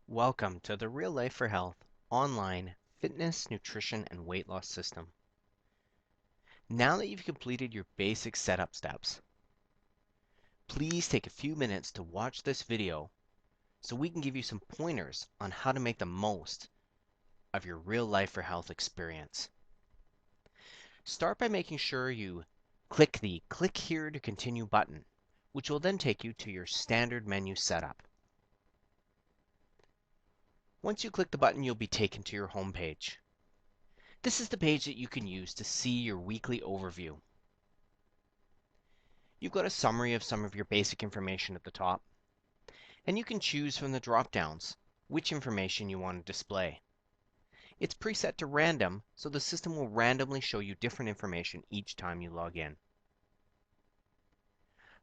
Welcome to the Real Life for Health online fitness, nutrition, and weight loss system. Now that you've completed your basic setup steps, please take a few minutes to watch this video so we can give you some pointers on how to make the most of your Real Life for Health experience. Start by making sure you click the Click Here to Continue button, which will then take you to your standard menu setup. Once you click the button, you'll be taken to your home page. This is the page that you can use to see your weekly overview. You've got a summary of some of your basic information at the top, and you can choose from the drop-downs which information you want to display. It's preset to random, so the system will randomly show you different information each time you log in.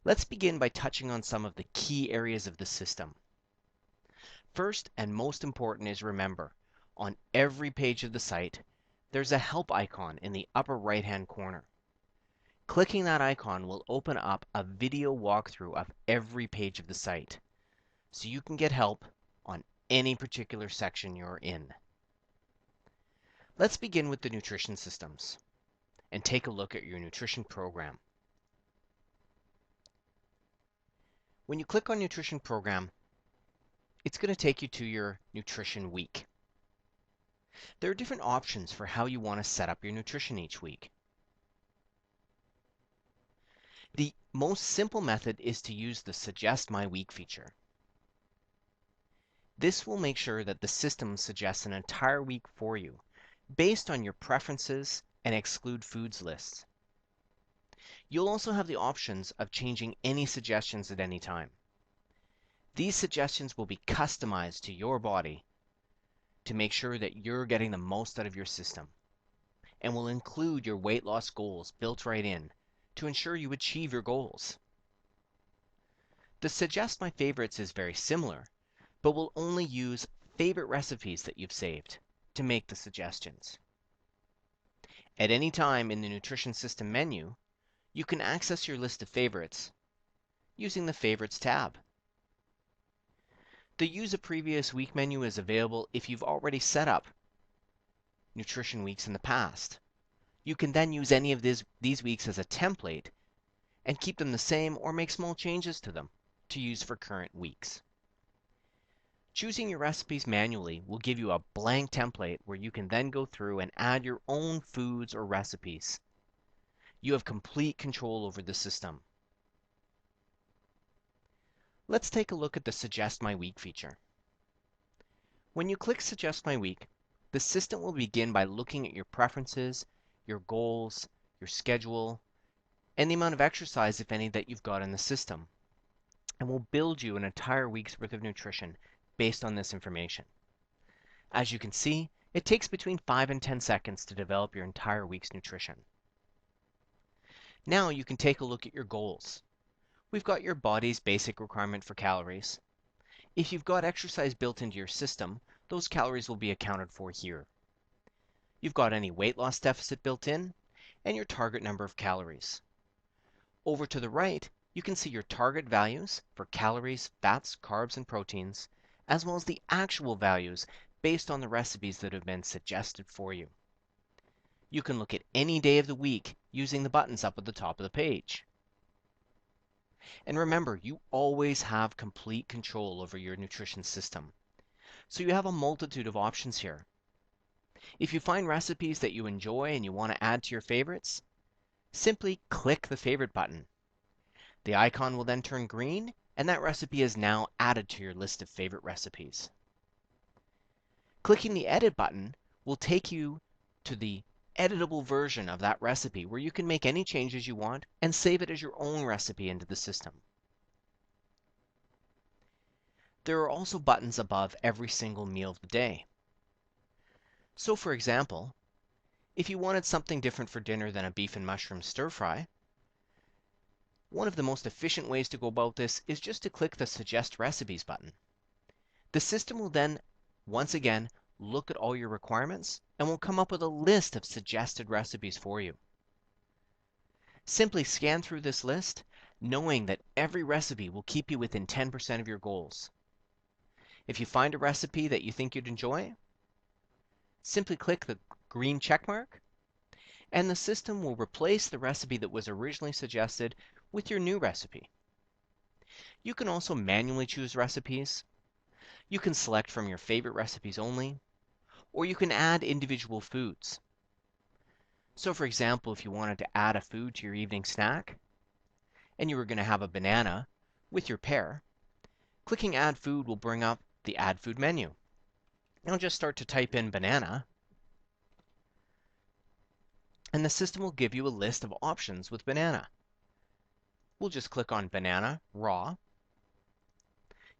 Let's begin by touching on some of the key areas of the system. First and most important is remember, on every page of the site, there's a help icon in the upper right-hand corner. Clicking that icon will open up a video walkthrough of every page of the site, so you can get help on any particular section you're in. Let's begin with the nutrition systems and take a look at your nutrition program. When you click on Nutrition Program, it's going to take you to your nutrition week. There are different options for how you want to set up your nutrition each week. The most simple method is to use the Suggest My Week feature. This will make sure that the system suggests an entire week for you based on your preferences and exclude foods lists. You'll also have the options of changing any suggestions at any time. These suggestions will be customized to your body to make sure that you're getting the most out of your system, and will include your weight loss goals built right in to ensure you achieve your goals. The Suggest My Favorites is very similar, but will only use favorite recipes that you've saved to make the suggestions. At any time in the Nutrition System menu, you can access your list of favorites using the Favorites tab. The Use a Previous Week menu is available if you've already set up nutrition weeks in the past. You can then use any of these weeks as a template and keep them the same or make small changes to them to use for current weeks. Choosing your recipes manually will give you a blank template where you can then go through and add your own foods or recipes. You have complete control over the system. Let's take a look at the Suggest My Week feature. When you click Suggest My Week, the system will begin by looking at your preferences, your goals, your schedule, and the amount of exercise, if any, that you've got in the system, and will build you an entire week's worth of nutrition based on this information. As you can see, it takes between 5 and 10 seconds to develop your entire week's nutrition. Now you can take a look at your goals. We've got your body's basic requirement for calories. If you've got exercise built into your system, those calories will be accounted for here. You've got any weight loss deficit built in, and your target number of calories. Over to the right, you can see your target values for calories, fats, carbs, and proteins, as well as the actual values based on the recipes that have been suggested for you. You can look at any day of the week using the buttons up at the top of the page. And remember, you always have complete control over your nutrition system. So you have a multitude of options here. If you find recipes that you enjoy and you want to add to your favorites, simply click the favorite button. The icon will then turn green, and that recipe is now added to your list of favorite recipes. Clicking the edit button will take you to the editable version of that recipe where you can make any changes you want and save it as your own recipe into the system. There are also buttons above every single meal of the day. So for example, if you wanted something different for dinner than a beef and mushroom stir fry, one of the most efficient ways to go about this is just to click the Suggest Recipes button. The system will then, once again, look at all your requirements and will come up with a list of suggested recipes for you. Simply scan through this list, knowing that every recipe will keep you within 10% of your goals. If you find a recipe that you think you'd enjoy, simply click the green check mark, and the system will replace the recipe that was originally suggested with your new recipe. You can also manually choose recipes. You can select from your favorite recipes only, or you can add individual foods. So for example, if you wanted to add a food to your evening snack, and you were going to have a banana with your pear, clicking Add Food will bring up the Add Food menu. I'll just start to type in banana, and the system will give you a list of options with banana. We'll just click on banana raw.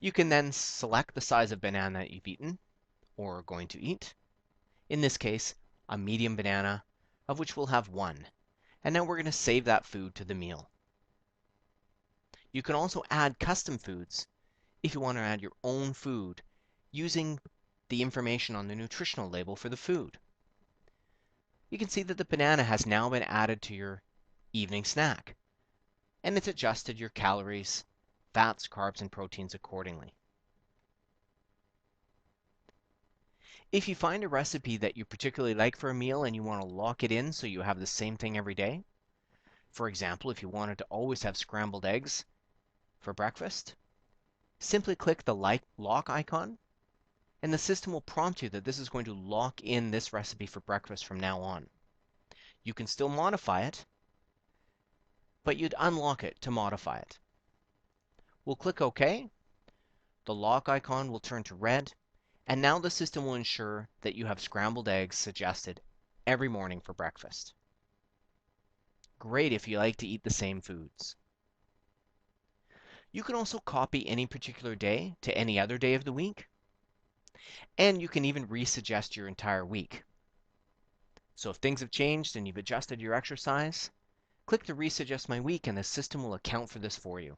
You can then select the size of banana that you've eaten or are going to eat. In this case, a medium banana, of which we'll have one. And now we're going to save that food to the meal. You can also add custom foods if you want to add your own food using the information on the nutritional label for the food. You can see that the banana has now been added to your evening snack, and it's adjusted your calories, fats, carbs, and proteins accordingly. If you find a recipe that you particularly like for a meal and you want to lock it in so you have the same thing every day, for example, if you wanted to always have scrambled eggs for breakfast, simply click the lock icon, and the system will prompt you that this is going to lock in this recipe for breakfast from now on. You can still modify it, but you'd unlock it to modify it. We'll click OK. The lock icon will turn to red, and now the system will ensure that you have scrambled eggs suggested every morning for breakfast. Great if you like to eat the same foods. You can also copy any particular day to any other day of the week, and you can even resuggest your entire week. So if things have changed and you've adjusted your exercise, click the Resuggest My Week and the system will account for this for you.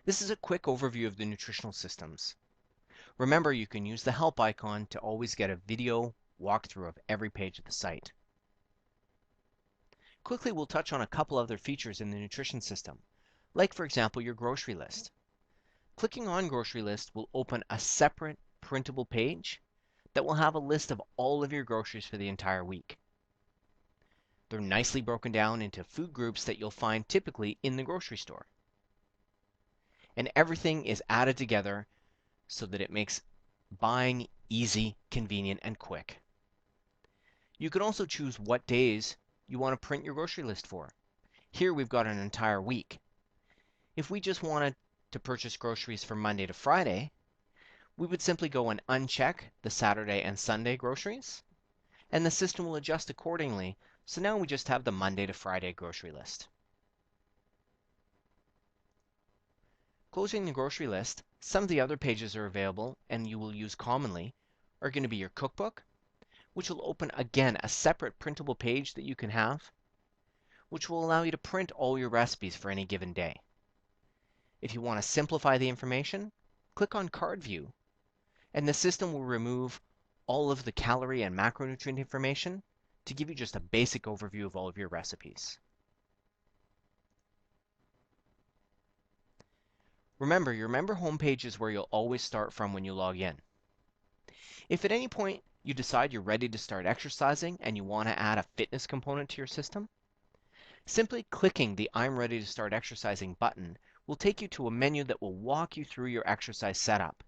This is a quick overview of the nutritional systems. Remember, you can use the help icon to always get a video walkthrough of every page of the site. Quickly, we'll touch on a couple other features in the nutrition system, like for example, your grocery list. Clicking on Grocery List will open a separate printable page that will have a list of all of your groceries for the entire week. They're nicely broken down into food groups that you'll find typically in the grocery store. And everything is added together so that it makes buying easy, convenient, and quick. You can also choose what days you want to print your grocery list for. Here we've got an entire week. If we just wanted to purchase groceries from Monday to Friday, we would simply go and uncheck the Saturday and Sunday groceries, and the system will adjust accordingly, so now we just have the Monday to Friday grocery list. Closing the grocery list, some of the other pages are available and you will use commonly are going to be your cookbook, which will open again a separate printable page that you can have, which will allow you to print all your recipes for any given day. If you want to simplify the information, click on Card View, and the system will remove all of the calorie and macronutrient information to give you just a basic overview of all of your recipes. Remember, your member homepage is where you'll always start from when you log in. If at any point you decide you're ready to start exercising and you want to add a fitness component to your system, simply clicking the I'm ready to start exercising button will take you to a menu that will walk you through your exercise setup.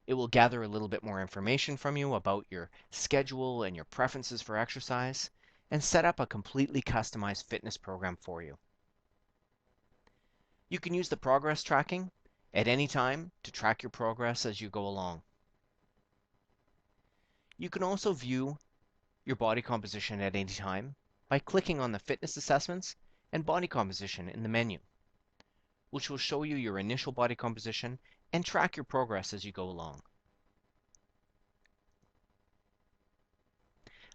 It will gather a little bit more information from you about your schedule and your preferences for exercise, and set up a completely customized fitness program for you. You can use the progress tracking at any time to track your progress as you go along. You can also view your body composition at any time by clicking on the fitness assessments and body composition in the menu, which will show you your initial body composition and track your progress as you go along.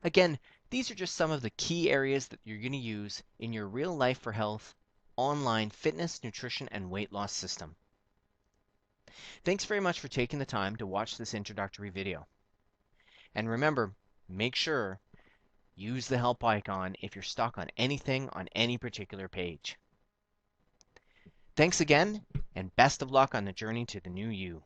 Again, these are just some of the key areas that you're going to use in your Real Life for Health online fitness, nutrition, and weight loss system. Thanks very much for taking the time to watch this introductory video. And remember, make sure use the help icon if you're stuck on anything on any particular page. Thanks again, and best of luck on the journey to the new you.